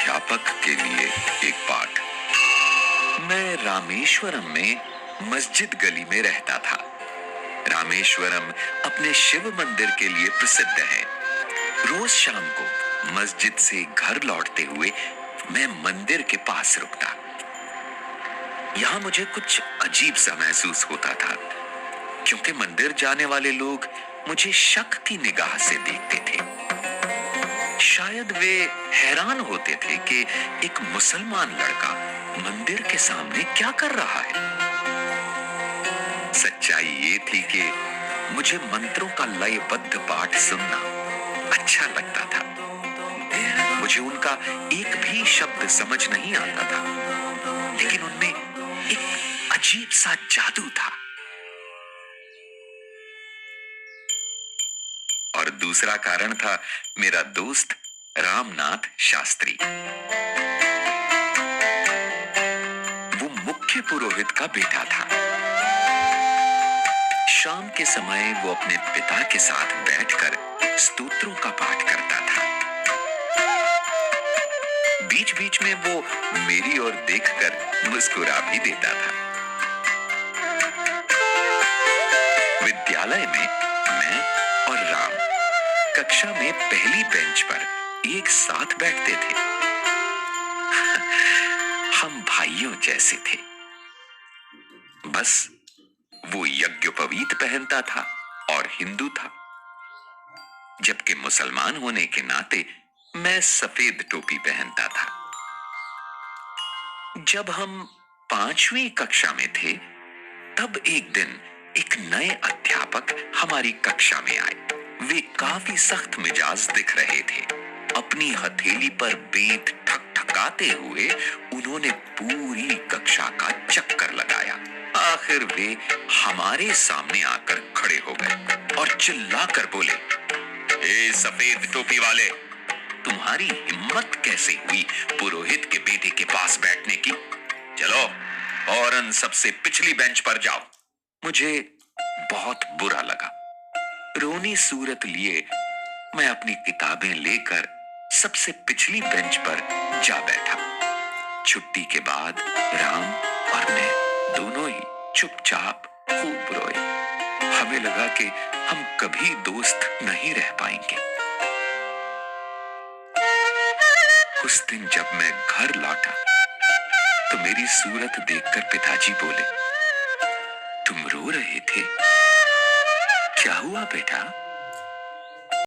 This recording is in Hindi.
अध्यापक के लिए एक पाठ। मैं रामेश्वरम में मस्जिद गली में रहता था। रामेश्वरम अपने शिव मंदिर के लिए प्रसिद्ध है। रोज शाम को मस्जिद से घर लौटते हुए मैं मंदिर के पास रुकता। यहां मुझे कुछ अजीब सा महसूस होता था, क्योंकि मंदिर जाने वाले लोग मुझे शक की निगाह से देखते थे। शायद वे हैरान होते थे कि एक मुसलमान लड़का मंदिर के सामने क्या कर रहा है। सच्चाई ये थी कि मुझे मंत्रों का लयबद्ध पाठ सुनना अच्छा लगता था। मुझे उनका एक भी शब्द समझ नहीं आता था, लेकिन उनमें एक अजीब सा जादू था। और दूसरा कारण था मेरा दोस्त रामनाथ शास्त्री। वो मुख्य पुरोहित का बेटा था। शाम के समय वो अपने पिता के साथ बैठकर स्तोत्रों का पाठ करता था। बीच बीच में वो मेरी ओर देखकर मुस्कुरा भी देता था। विद्यालय में मैं और राम कक्षा में पहली बेंच पर एक साथ बैठते थे। हम भाइयों जैसे थे। बस वो यज्ञोपवीत पहनता था और हिंदू था, जबकि मुसलमान होने के नाते मैं सफेद टोपी पहनता था। जब हम 5वीं कक्षा में थे, तब एक दिन एक नए अध्यापक हमारी कक्षा में आए। वे काफी सख्त मिजाज दिख रहे थे। अपनी हथेली पर बेंत ठकठकाते हुए उन्होंने पूरी कक्षा का चक्कर लगाया। आखिर वे हमारे सामने आकर खड़े हो गए और चिल्लाकर बोले, ए सफेद टोपी वाले, तुम्हारी हिम्मत कैसे हुई पुरोहित के बेटे के पास बैठने की? चलो फौरन सबसे पिछली बेंच पर जाओ। मुझे बहुत बुरा लगा। रोनी सूरत लिए मैं अपनी किताबें लेकर सबसे पिछली बेंच पर जा बैठा। छुट्टी के बाद राम और मैं दोनों ही चुपचाप खूब रोए। हमें लगा कि हम कभी दोस्त नहीं रह पाएंगे। उस दिन जब मैं घर लौटा तो मेरी सूरत देखकर पिताजी बोले, तुम रो रहे थे, क्या हुआ बेटा?